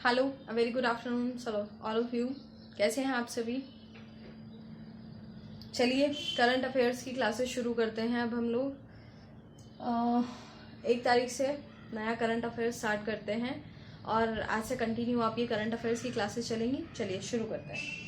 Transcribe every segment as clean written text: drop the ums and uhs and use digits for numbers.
Hello, a very good afternoon चलो all of you. कैसे हैं आप सभी? चलिए करंट अफेयर्स की क्लासेस शुरू करते हैं। अब हम लोग 1 तारीख से नया करंट अफेयर्स स्टार्ट करते हैं और आज से कंटिन्यू आप ये करंट अफेयर्स की क्लासेस चलेंगी। चलिए शुरू करते हैं।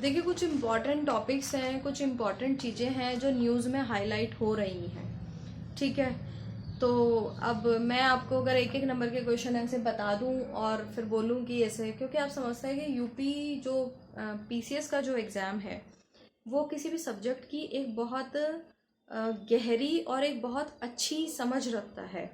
देखिए, कुछ इम्पॉर्टेंट टॉपिक्स हैं, कुछ इम्पॉर्टेंट चीज़ें हैं जो न्यूज़ में हाईलाइट हो रही हैं। ठीक है, तो अब मैं आपको अगर एक एक नंबर के क्वेश्चन ऐसे बता दूं और फिर बोलूं कि ऐसे, क्योंकि आप समझते हैं कि यूपी जो पीसीएस का जो एग्ज़ाम है वो किसी भी सब्जेक्ट की एक बहुत गहरी और एक बहुत अच्छी समझ रखता है।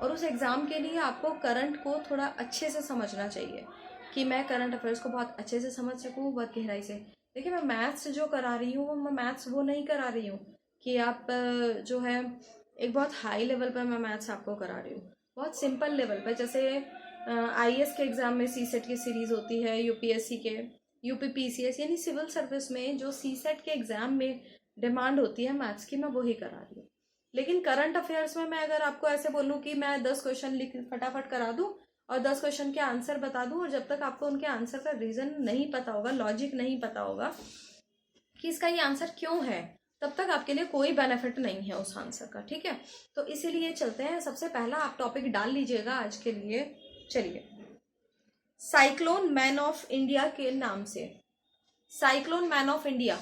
और उस एग्ज़ाम के लिए आपको करंट को थोड़ा अच्छे से समझना चाहिए कि मैं करंट अफेयर्स को बहुत अच्छे से समझ सकूँ, बहुत गहराई से। देखिए, मैं मैथ्स जो करा रही हूँ, मैं मैथ्स वो नहीं करा रही हूँ कि आप जो है एक बहुत हाई लेवल पर मैं मैथ्स आपको करा रही हूँ। बहुत सिंपल लेवल पर, जैसे आईएएस के एग्ज़ाम में सीसेट की सीरीज़ होती है, यूपीएससी के यूपीपीसीएस यानी सिविल सर्विस में जो सीसेट के एग्ज़ाम में डिमांड होती है मैथ्स की, मैं वही करा रही हूँ। लेकिन करंट अफेयर्स में मैं अगर आपको ऐसे बोलूं कि मैं 10 क्वेश्चन लिख फटाफट करा दूं और 10 क्वेश्चन के आंसर बता दूं, और जब तक आपको उनके आंसर का रीजन नहीं पता होगा, लॉजिक नहीं पता होगा कि इसका ये आंसर क्यों है, तब तक आपके लिए कोई बेनिफिट नहीं है उस आंसर का। ठीक है, तो इसीलिए चलते हैं। सबसे पहला आप टॉपिक डाल लीजिएगा आज के लिए। चलिए, साइक्लोन मैन ऑफ इंडिया के नाम से, साइक्लोन मैन ऑफ इंडिया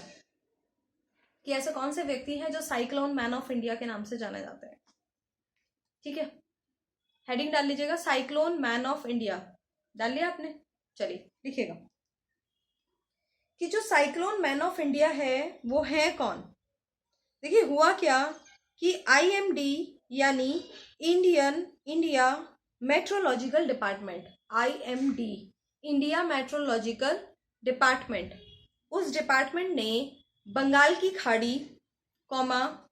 कि ऐसे कौन से व्यक्ति हैं जो साइक्लोन मैन ऑफ इंडिया के नाम से जाने जाते हैं। ठीक है, हेडिंग डाल लीजिएगा, साइक्लोन मैन ऑफ इंडिया। डाल लिया आपने? चलिए लिखिएगा कि जो साइक्लोन मैन ऑफ इंडिया है वो है कौन। देखिए, हुआ क्या कि आईएमडी यानी India Meteorological Department, IMD India Meteorological Department, उस डिपार्टमेंट ने बंगाल की खाड़ी, कॉमा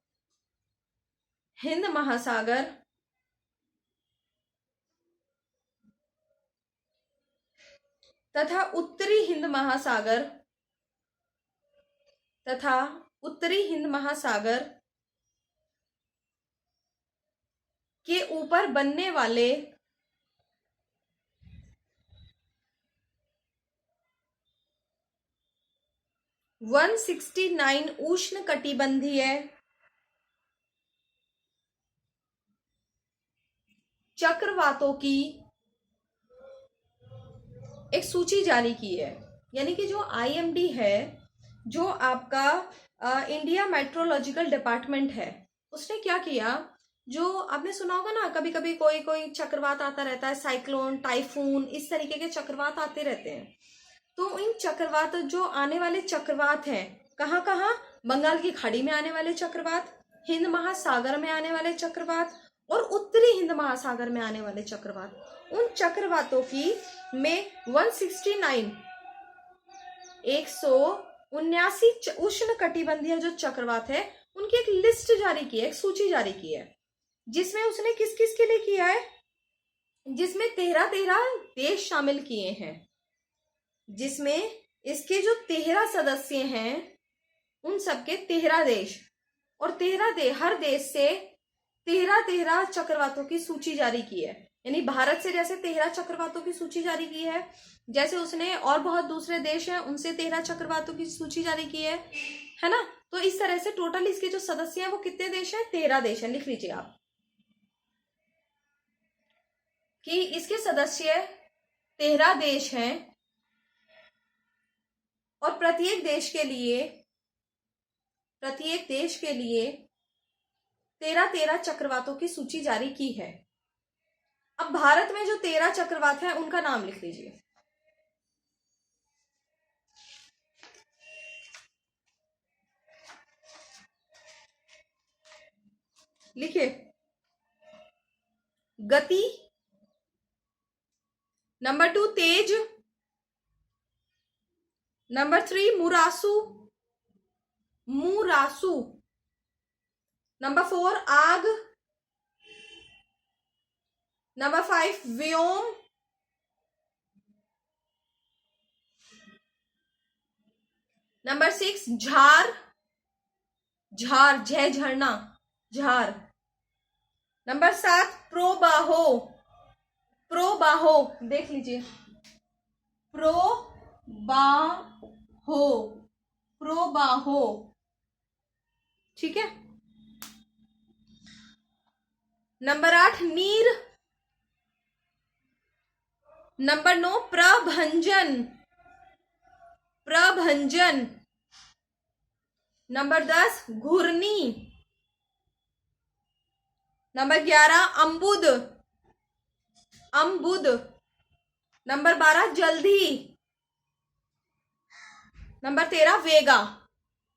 हिंद महासागर तथा उत्तरी हिंद महासागर के ऊपर बनने वाले 169 उष्ण कटिबंधीय चक्रवातों की एक सूची जारी की है। यानी कि जो आईएमडी है, जो आपका इंडिया मेट्रोलॉजिकल डिपार्टमेंट है, उसने क्या किया, जो आपने सुना होगा ना, कभी कभी कोई कोई चक्रवात आता रहता है, साइक्लोन, टाइफून, इस तरीके के चक्रवात आते रहते हैं। तो इन चक्रवात, जो आने वाले चक्रवात हैं, कहाँ कहाँ, बंगाल की खाड़ी में आने वाले चक्रवात, हिंद महासागर में आने वाले चक्रवात और उत्तरी हिंद महासागर में आने वाले चक्रवात, उन चक्रवातों की में 169 179 उष्ण कटिबंधीय जो चक्रवात है, उनकी एक लिस्ट जारी की है, एक सूची जारी की है, जिसमें उसने किस किस के लिए किया है, जिसमें 13 देश शामिल किए हैं, जिसमें इसके जो 13 सदस्य हैं उन सबके 13 देश, और 13 हर देश से 13 चक्रवातों की सूची जारी की है। यानी भारत से जैसे 13 चक्रवातों की सूची जारी की है, जैसे उसने और बहुत दूसरे देश हैं उनसे 13 चक्रवातों की सूची जारी की है ना। तो इस तरह से टोटल इसके जो सदस्य हैं वो कितने देश हैं, 13 देश हैं। लिख लीजिए आप कि इसके सदस्य 13 देश हैं और प्रत्येक देश के लिए 13 चक्रवातों की सूची जारी की है। अब भारत में जो 13 चक्रवात हैं उनका नाम लिख लीजिए। लिखिए, गति, नंबर 2 तेज, नंबर 3 मुरासू, नंबर 4 आग, नंबर 5 व्योम, नंबर 6 झार, झार झे झरना, झार। नंबर 7 प्रोबाहो, प्रोबाहो देख लीजिए, प्रोबाहो, प्रोबाहो, ठीक है। नंबर 8 नीर। नंबर 9 प्रभंजन, प्रभंजन। नंबर 10 घुर्नी। नंबर 11 अम्बुद, अम्बुद। नंबर 12 जल्दी। नंबर 13 वेगा,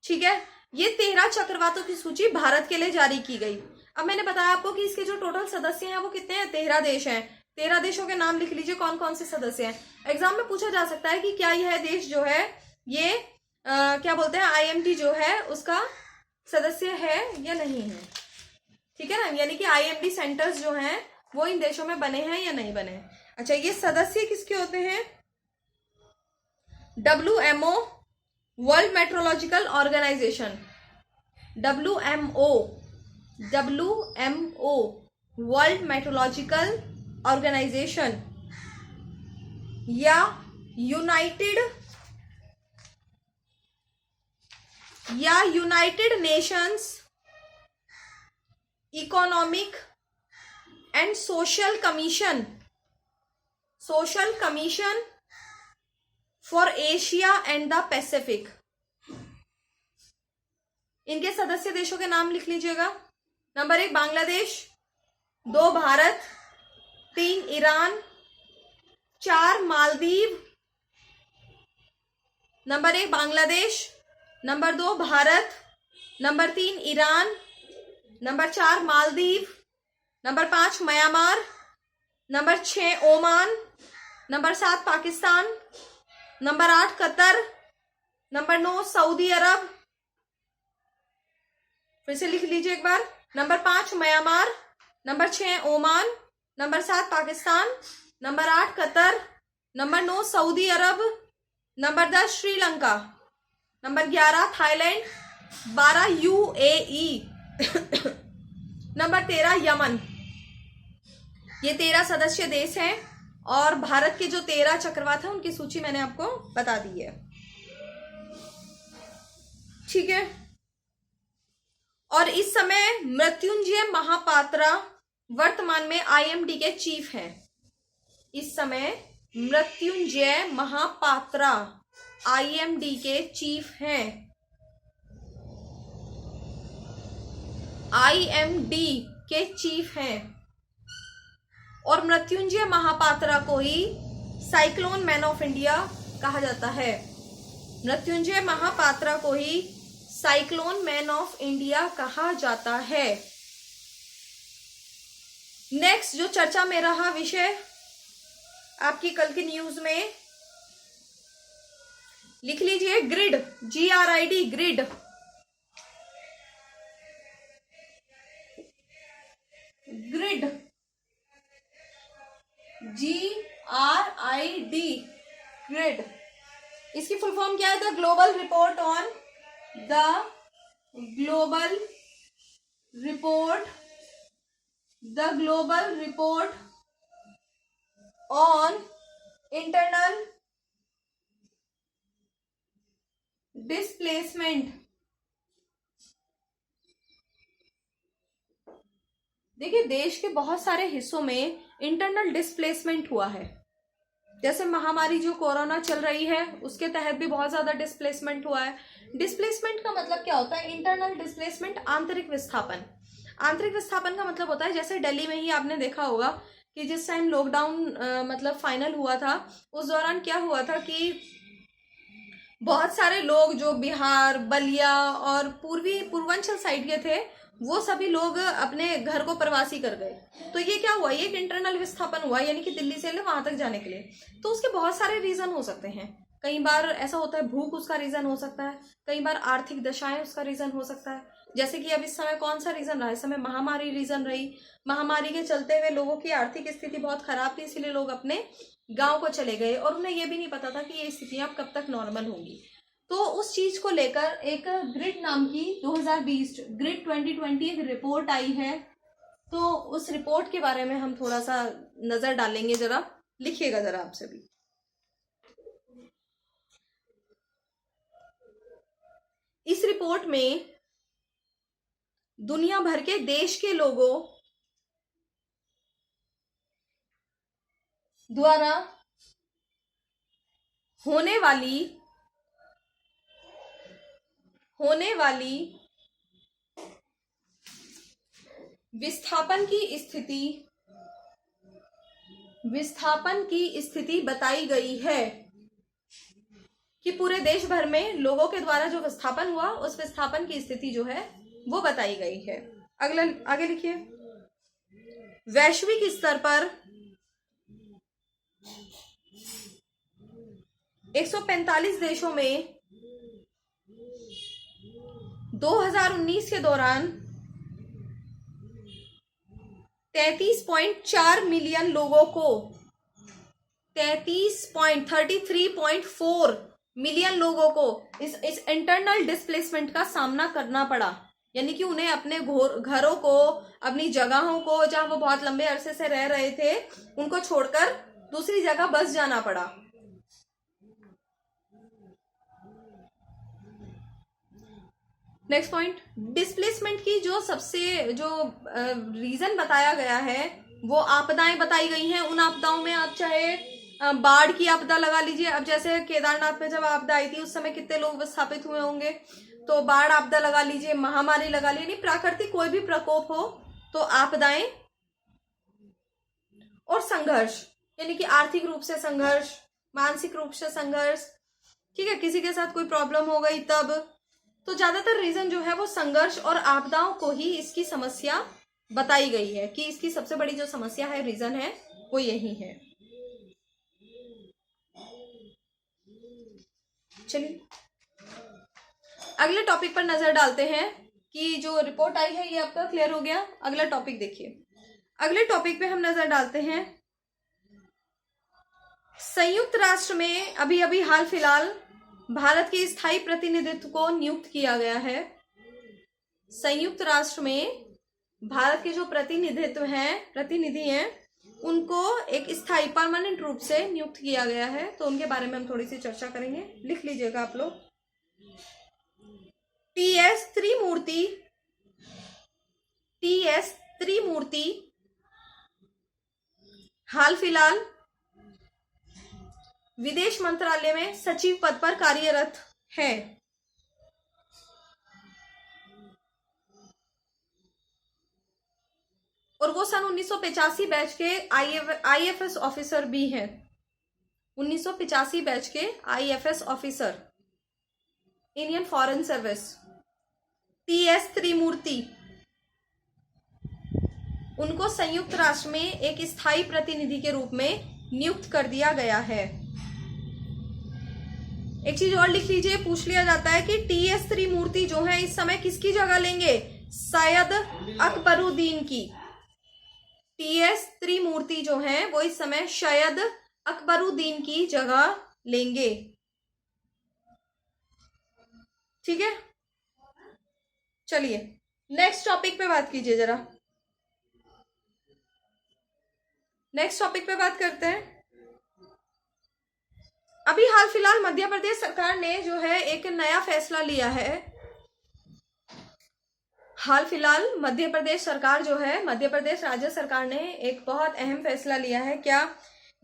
ठीक है। ये 13 चक्रवातों की सूची भारत के लिए जारी की गई। अब मैंने बताया आपको कि इसके जो टोटल सदस्य हैं वो कितने हैं, 13 देश हैं। 13 देशों के नाम लिख लीजिए कौन कौन से सदस्य हैं। एग्जाम में पूछा जा सकता है कि क्या यह देश जो है ये क्या बोलते हैं IMD जो है उसका सदस्य है या नहीं है, ठीक है ना। यानी कि IMD सेंटर्स जो हैं वो इन देशों में बने हैं या नहीं बने हैं। अच्छा, ये सदस्य किसके होते हैं? WMO, World Meteorological Organisation, WMO, WMO World Meteorological Organisation, या United Nations Economic and Social Commission, Social Commission for Asia and the Pacific. इनके सदस्य देशों के नाम लिख लीजिएगा। Number 1 Bangladesh, 2 Bharat, 3 Iran, 4 Maldives. Number 1 Bangladesh, number 2 Bharat, number 3 Iran, number 4 Maldives, number 5 Myanmar, number 6 Oman, number 7 Pakistan, number 8 Qatar, number 9 Saudi अरब। फिर से लिख लीजिए एक बार। Number 5 Myanmar, number 6 Oman, number 7 Pakistan, number 8 Qatar, number 9 Saudi Arab, number 10 Sri Lanka, number 11 Thailand, 12 UAE, number 13 Yemen. ये 13 सदस्य देश हैं और भारत के जो 13 चक्रवात हैं उनकी सूची मैंने आपको बता दी है, ठीक है। और इस समय मृत्युंजय महापात्रा वर्तमान में IMD के चीफ हैं। इस समय मृत्युंजय महापात्रा IMD के चीफ हैं, IMD के चीफ हैं। और मृत्युंजय महापात्रा को ही साइक्लोन मैन ऑफ इंडिया कहा जाता है। मृत्युंजय महापात्रा को ही साइक्लोन मैन ऑफ इंडिया कहा जाता है। नेक्स्ट जो चर्चा में रहा विषय आपकी कल की न्यूज में लिख लीजिए, grid, GRID, grid. Grid, GRID, grid. इसकी फुल फॉर्म क्या है? The global report on, the global report, the global report on internal displacement. देखिए, देश के बहुत सारे हिस्सों में इंटरनल डिस्प्लेसमेंट हुआ है। जैसे महामारी जो कोरोना चल रही है उसके तहत भी बहुत ज्यादा डिस्प्लेसमेंट हुआ है। डिस्प्लेसमेंट का मतलब क्या होता है? इंटरनल डिस्प्लेसमेंट, आंतरिक विस्थापन। आंतरिक विस्थापन का मतलब होता है, जैसे दिल्ली में ही आपने देखा होगा कि जिस टाइम लॉकडाउन मतलब फाइनल हुआ था उस दौरान क्या हुआ था कि बहुत सारे लोग जो बिहार, बलिया और पूर्वांचल साइड के थे वो सभी लोग अपने घर को प्रवासी कर गए। तो ये क्या हुआ? ये एक इंटरनल विस्थापन हुआ, यानी कि दिल्ली से वहां तक जाने के लिए। तो उसके बहुत सारे रीजन हो सकते हैं। कई बार ऐसा होता है भूख उसका रीजन हो सकता है, कई बार आर्थिक दशाएं उसका रीजन हो सकता है। जैसे कि अब इस समय कौन सा रीजन रहा? इस समय महामारी रीजन रही। महामारी के चलते हुए लोगों की आर्थिक स्थिति बहुत खराब थी, इसीलिए लोग अपने गांव को चले गए और उन्हें यह भी नहीं पता था कि ये स्थितियां कब तक नॉर्मल होंगी। तो उस चीज को लेकर एक ग्रिड नाम की 2020 ग्रिड 2020 एक रिपोर्ट आई है। तो उस रिपोर्ट के बारे में हम थोड़ा सा नजर डालेंगे, जरा लिखिएगा जरा आप सभी। इस रिपोर्ट में दुनिया भर के देश के लोगों द्वारा होने वाली विस्थापन की स्थिति बताई गई है कि पूरे देश भर में लोगों के द्वारा जो विस्थापन हुआ उस विस्थापन की स्थिति जो है वो बताई गई है। अगला आगे लिखिए। वैश्विक स्तर पर 145 देशों में 2019 के दौरान 33.4 मिलियन लोगों को 33.4 मिलियन लोगों को इस इंटरनल डिस्प्लेसमेंट का सामना करना पड़ा। यानी कि उन्हें अपने घरों को, अपनी जगहों को, जहां वो बहुत लंबे अरसे से रह रहे थे, उनको छोड़कर दूसरी जगह बस जाना पड़ा। नेक्स्ट पॉइंट, डिस्प्लेसमेंट की जो सबसे रीजन बताया गया है वो आपदाएं बताई गई हैं। उन आपदाओं में आप चाहे बाढ़ की आपदा लगा लीजिए। अब जैसे केदारनाथ में जब आपदा आई थी उस समय कितने लोग विस्थापित हुए होंगे, तो बाढ़ आपदा लगा लीजिए, महामारी लगा लीजिए, यानी प्राकृतिक कोई भी प्रकोप हो तो आपदाएं, और संघर्ष यानी कि आर्थिक रूप से संघर्ष, मानसिक रूप से संघर्ष, ठीक है, किसी के साथ कोई प्रॉब्लम हो गई तब। तो ज्यादातर रीजन जो है वो संघर्ष और आपदाओं को ही इसकी समस्या बताई गई है कि इसकी सबसे बड़ी जो समस्या है, रीजन है, वो यही है। चलिए अगले टॉपिक पर नजर डालते हैं कि जो रिपोर्ट आई है ये आपका क्लियर हो गया। अगला टॉपिक देखिए। अगले टॉपिक पे हम नजर डालते हैं, संयुक्त राष्ट्र में अभी अभी हाल फिलहाल भारत के स्थायी प्रतिनिधित्व को नियुक्त किया गया है। संयुक्त राष्ट्र में भारत के जो प्रतिनिधि हैं उनको एक स्थायी परमानेंट रूप से नियुक्त किया गया है। तो उनके बारे में हम थोड़ी सी चर्चा करेंगे, लिख लीजिएगा आप लोग। टीएस त्रिमूर्ति हाल फिलहाल विदेश मंत्रालय में सचिव पद पर कार्यरत है। और वो सन 1985 बैच के आईएफएस ऑफिसर भी हैं। 1985 बैच के IFS officer, Indian Foreign Service. TS Trimurti, उनको संयुक्त राष्ट्र में एक स्थायी प्रतिनिधि के रूप में नियुक्त कर दिया गया है। एक चीज और लिख लीजिए, पूछ लिया जाता है कि टीएस त्रिमूर्ति जो है इस समय किसकी जगह लेंगे? सैयद अकबरुद्दीन की। टीएस त्रिमूर्ति जो है वो इस समय सैयद अकबरुद्दीन की जगह लेंगे। ठीक है, चलिए नेक्स्ट टॉपिक पे बात कीजिए जरा। नेक्स्ट टॉपिक पे बात करते हैं। अभी हाल फिलहाल मध्य प्रदेश सरकार ने जो है एक नया फैसला लिया है। हाल फिलहाल मध्य प्रदेश सरकार जो है, मध्य प्रदेश राज्य सरकार ने एक बहुत अहम फैसला लिया है। क्या?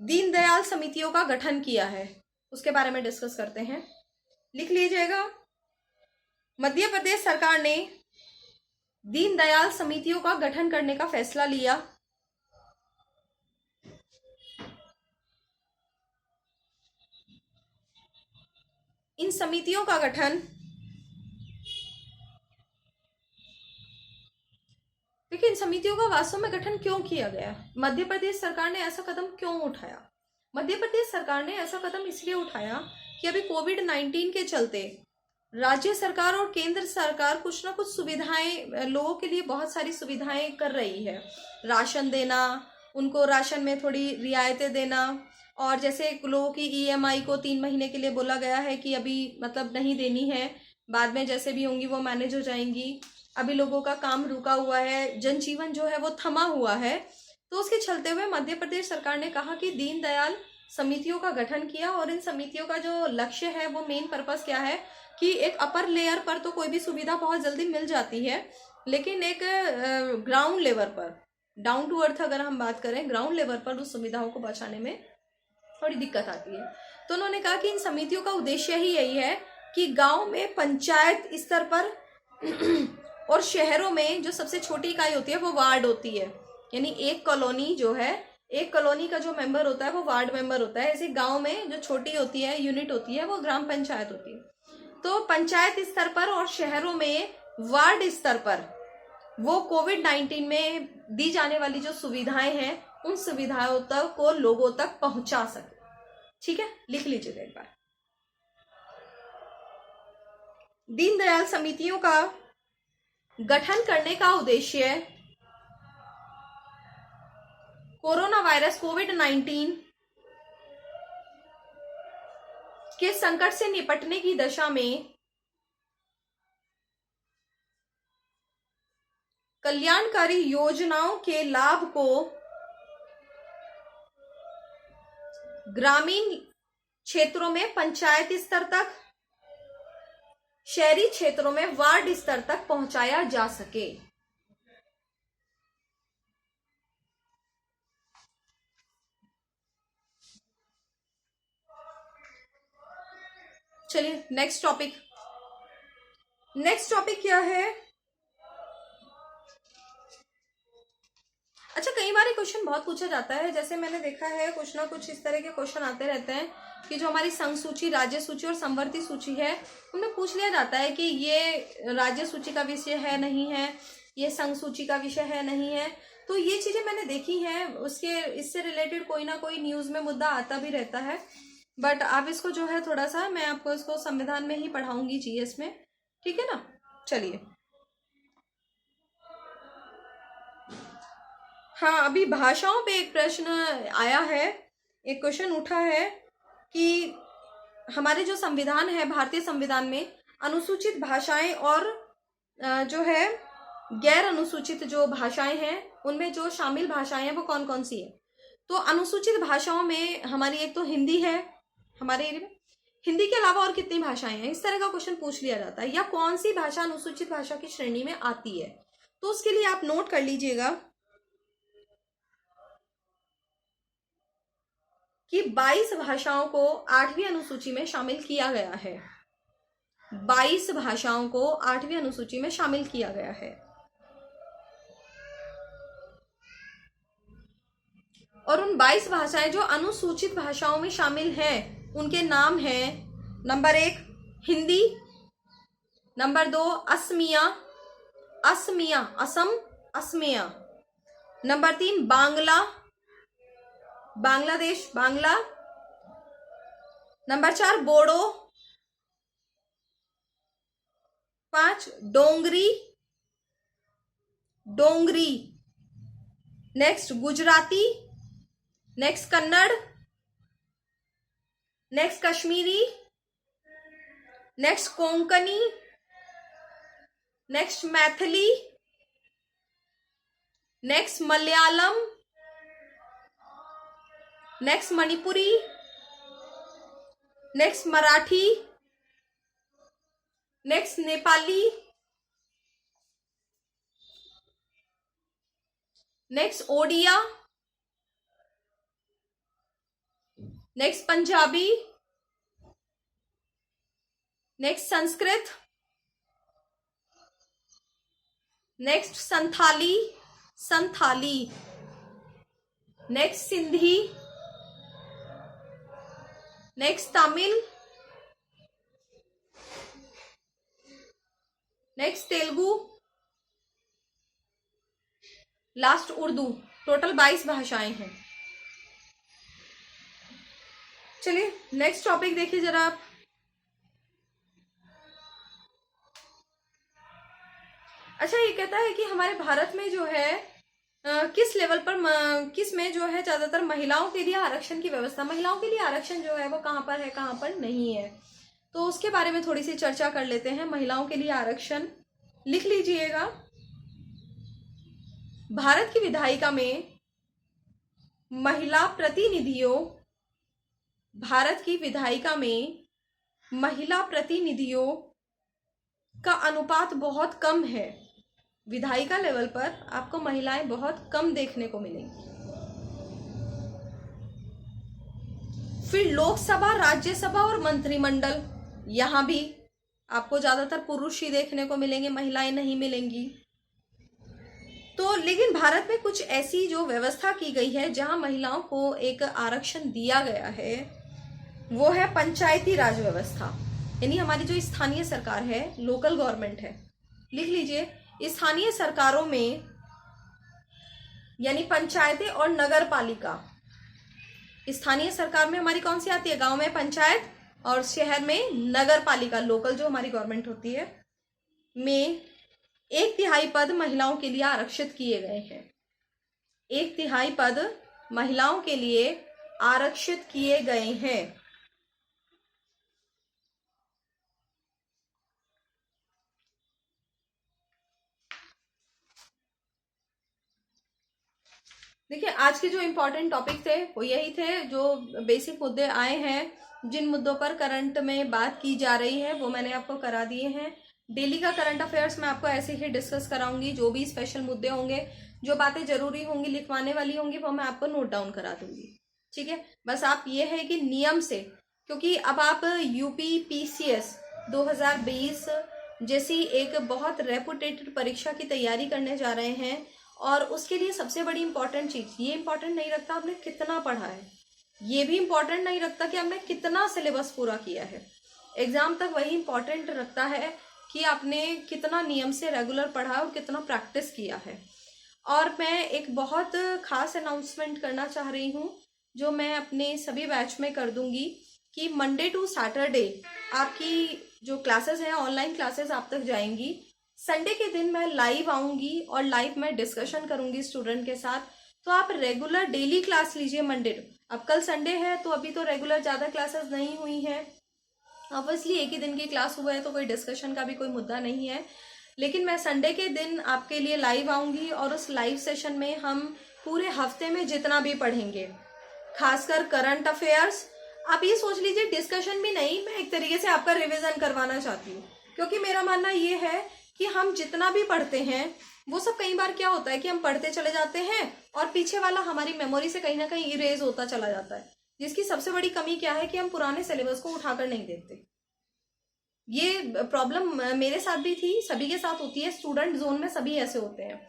दीनदयाल समितियों का गठन किया है। उसके बारे में डिस्कस करते हैं, लिख लीजिएगा। मध्य प्रदेश सरकार ने दीनदयाल समितियों का गठन करने का फैसला लिया। इन समितियों का गठन, देखिए इन समितियों का वास्तव में गठन क्यों किया गया? मध्य प्रदेश सरकार ने ऐसा कदम क्यों उठाया? मध्य प्रदेश सरकार ने ऐसा कदम इसलिए उठाया कि अभी कोविड-19 के चलते राज्य सरकार और केंद्र सरकार कुछ ना कुछ सुविधाएं, लोगों के लिए बहुत सारी सुविधाएं कर रही है। राशन देना, उनको राशन में थोड़ी रियायतें देना, और जैसे लोगों की ईएमआई को 3 महीने के लिए बोला गया है कि अभी मतलब नहीं देनी है, बाद में जैसे भी होंगी वो मैनेज हो जाएंगी। अभी लोगों का काम रुका हुआ है, जनजीवन जो है वो थमा हुआ है। तो उसके चलते हुए मध्य प्रदेश सरकार ने कहा कि दीनदयाल समितियों का गठन किया, और इन समितियों का जो लक्ष्य है वो मेन पर्पस क्या है कि एक अपर लेयर पर तो कोई भी सुविधा बहुत जल्दी मिल जाती है, लेकिन एक ग्राउंड लेवल पर, डाउन टू अर्थ अगर हम बात करें, ग्राउंड लेवल पर उस सुविधाओं को पहुंचाने में थोड़ी दिक्कत आती है। तो उन्होंने कहा कि इन समितियों का उद्देश्य ही यही है कि गांव में पंचायत स्तर पर और शहरों में जो सबसे छोटी इकाई होती है वो वार्ड होती है, यानी एक कॉलोनी जो है, एक कॉलोनी का जो मेंबर होता है वो वार्ड मेंबर होता है। ऐसे गांव में जो छोटी होती है यूनिट होती है वो ग्राम पंचायत होती है। तो पंचायत स्तर पर और शहरों में वार्ड स्तर पर वो कोविड-19 में दी जाने वाली जो सुविधाएं हैं उन सुविधाओं तक को लोगों तक पहुंचा सके। ठीक है, लिख लीजिएगा एक बार। दीनदयाल समितियों का गठन करने का उद्देश्य कोरोना वायरस कोविड-19 के संकट से निपटने की दशा में कल्याणकारी योजनाओं के लाभ को ग्रामीण क्षेत्रों में पंचायत स्तर तक, शहरी क्षेत्रों में वार्ड स्तर तक पहुंचाया जा सके। चलिए नेक्स्ट टॉपिक। नेक्स्ट टॉपिक क्या है? अच्छा, कई बार क्वेश्चन बहुत पूछा जाता है, जैसे मैंने देखा है कुछ ना कुछ इस तरह के क्वेश्चन आते रहते हैं कि जो हमारी संघ सूची, राज्य सूची और संवर्ती सूची है उनमें पूछ लिया जाता है कि ये राज्य सूची का विषय है नहीं है, ये संघ सूची का विषय है नहीं है। तो ये चीजें मैंने देखी हैं, उसके इससे रिलेटेड कोई ना कोई न्यूज में मुद्दा आता भी रहता है। बट आप इसको जो है थोड़ा सा, मैं आपको इसको संविधान में ही पढ़ाऊंगी, जीएस में, ठीक है ना। चलिए, हाँ, अभी भाषाओं पे एक प्रश्न आया है, एक क्वेश्चन उठा है कि हमारे जो संविधान है, भारतीय संविधान में अनुसूचित भाषाएं और जो है गैर अनुसूचित जो भाषाएं हैं उनमें जो शामिल भाषाएं हैं वो कौन कौन सी है। तो अनुसूचित भाषाओं में हमारी एक तो हिंदी है, हमारे एरिया में हिंदी के अलावा और कितनी भाषाएं हैं, इस तरह का क्वेश्चन पूछ लिया जाता है। या कौन सी भाषा अनुसूचित भाषा की श्रेणी में आती है, तो उसके लिए आप नोट कर लीजिएगा कि 22 भाषाओं को 8वीं अनुसूची में शामिल किया गया है। 22 भाषाओं को 8वीं अनुसूची में शामिल किया गया है। और उन 22 भाषाएं जो अनुसूचित भाषाओं में शामिल हैं उनके नाम हैं, number 1 Hindi, number 2 Asamiya, Asamiya Assam, Asamiya, number 3 Bangla, Bangladesh Bangla, number 4 Bodo, 5 Dongri, Dongri, next Gujarati, next Kannada, next Kashmiri, next Konkani, next Maithili, next Malayalam, next Manipuri, next Marathi, next Nepali, next Odia, next Punjabi, next Sanskrit, next Santhali, Santhali, next Sindhi, next Tamil, next Telugu, last Urdu. Total 22 भाषाएं हैं। चलिए नेक्स्ट टॉपिक देखिए जरा आप। अच्छा, ये कहता है कि हमारे भारत में जो है किस लेवल पर किस में जो है ज्यादातर महिलाओं के लिए आरक्षण की व्यवस्था, महिलाओं के लिए आरक्षण जो है वो कहाँ पर है, कहाँ पर नहीं है, तो उसके बारे में थोड़ी सी चर्चा कर लेते हैं। महिलाओं के लिए आरक्षण लिख लीजिएगा। भारत की विधायिका में महिला प्रतिनिधियों, भारत की विधायिका में महिला प्रतिनिधियों का अनुपात बहुत कम है। विधायिका लेवल पर आपको महिलाएं बहुत कम देखने को मिलेंगी। फिर लोकसभा, राज्यसभा और मंत्रिमंडल, यहां भी आपको ज्यादातर पुरुष ही देखने को मिलेंगे, महिलाएं नहीं मिलेंगी। तो लेकिन भारत में कुछ ऐसी जो व्यवस्था की गई है जहां महिलाओं को एक आरक्षण दिया गया है, वो है पंचायती राज व्यवस्था। यानी हमारी जो स्थानीय सरकार है, लोकल गवर्नमेंट है, लिख लीजिए, स्थानीय सरकारों में यानी पंचायतें और नगर पालिका, स्थानीय सरकार में हमारी कौन सी आती है, गांव में पंचायत और शहर में नगर पालिका, लोकल जो हमारी गवर्नमेंट होती है, में 1/3 पद महिलाओं के लिए आरक्षित किए गए हैं। 1/3 पद महिलाओं के लिए आरक्षित किए गए हैं। देखिए, आज के जो इम्पोर्टेंट टॉपिक थे वो यही थे, जो बेसिक मुद्दे आए हैं, जिन मुद्दों पर करंट में बात की जा रही है वो मैंने आपको करा दिए हैं। डेली का करंट अफेयर्स मैं आपको ऐसे ही डिस्कस कराऊंगी। जो भी स्पेशल मुद्दे होंगे, जो बातें जरूरी होंगी, लिखवाने वाली होंगी, वो मैं आपको नोट डाउन करा दूंगी। ठीक है, बस आप ये है कि नियम से, क्योंकि अब आप यूपी पीसीएस 2020 जैसी एक बहुत रेपुटेटेड परीक्षा की तैयारी करने जा रहे हैं, और उसके लिए सबसे बड़ी इंपॉर्टेंट चीज ये इंपॉर्टेंट नहीं रखता आपने कितना पढ़ा है, ये भी इंपॉर्टेंट नहीं रखता कि आपने कितना सिलेबस पूरा किया है। एग्जाम तक वही इंपॉर्टेंट रखता है कि आपने कितना नियम से रेगुलर पढ़ा और कितना प्रैक्टिस किया है। और मैं एक बहुत खास अनाउंसमेंट करना चाह रही हूँ, जो मैं अपने सभी बैच में कर दूंगी, कि मंडे टू सैटरडे आपकी जो क्लासेस हैं, ऑनलाइन क्लासेस आप तक जाएंगी। संडे के दिन मैं लाइव आऊंगी और लाइव में डिस्कशन करूंगी स्टूडेंट के साथ। तो आप रेगुलर डेली क्लास लीजिए मंडे टू। अब कल संडे है तो अभी तो रेगुलर ज्यादा क्लासेस नहीं हुई हैं, ऑब्वियसली एक ही दिन की क्लास हुआ है तो कोई डिस्कशन का भी कोई मुद्दा नहीं है। लेकिन मैं संडे के दिन आपके लिए लाइव आऊंगी और उस लाइव सेशन में हम पूरे हफ्ते में जितना भी पढ़ेंगे, खासकर करंट अफेयर्स, आप ये सोच लीजिए डिस्कशन भी नहीं, मैं एक तरीके से आपका रिविजन करवाना चाहती हूँ। क्योंकि मेरा मानना ये है कि हम जितना भी पढ़ते हैं वो सब कई बार क्या होता है कि हम पढ़ते चले जाते हैं और पीछे वाला हमारी मेमोरी से कहीं ना कहीं इरेज होता चला जाता है, जिसकी सबसे बड़ी कमी क्या है कि हम पुराने सिलेबस को उठाकर नहीं देखते। ये प्रॉब्लम मेरे साथ भी थी, सभी के साथ होती है, स्टूडेंट जोन में सभी ऐसे होते हैं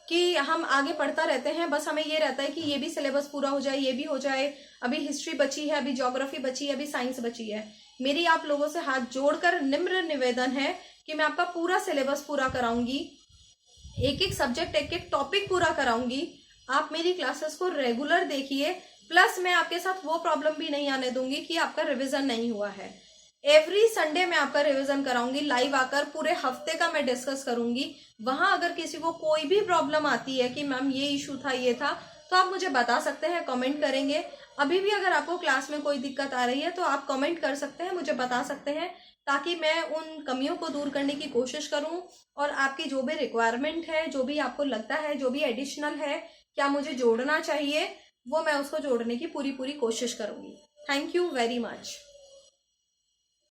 कि हम आगे पढ़ता रहते हैं, बस हमें ये रहता है कि ये भी सिलेबस पूरा हो जाए, ये भी हो जाए, अभी हिस्ट्री बची है, अभी ज्योग्राफी बची है, अभी साइंस बची है। मेरी आप लोगों से हाथ जोड़कर निम्र निवेदन है कि मैं आपका पूरा सिलेबस पूरा कराऊंगी, एक एक सब्जेक्ट, एक एक टॉपिक पूरा कराऊंगी। आप मेरी क्लासेस को रेगुलर देखिए, प्लस मैं आपके साथ वो प्रॉब्लम भी नहीं आने दूंगी कि आपका रिवीजन नहीं हुआ है। एवरी संडे मैं आपका रिवीजन कराऊंगी, लाइव आकर पूरे हफ्ते का मैं डिस्कस करूंगी। वहां अगर किसी को कोई भी प्रॉब्लम आती है कि मैम ये इशू था, ये था, तो आप मुझे बता सकते हैं, कमेंट करेंगे। अभी भी अगर आपको क्लास में कोई दिक्कत आ रही है तो आप कमेंट कर सकते हैं, मुझे बता सकते हैं, ताकि मैं उन कमियों को दूर करने की कोशिश करूं और आपकी जो भी रिक्वायरमेंट है, जो भी आपको लगता है, जो भी एडिशनल है, क्या मुझे जोड़ना चाहिए, वो मैं उसको जोड़ने की पूरी कोशिश करूंगी। Thank you very much.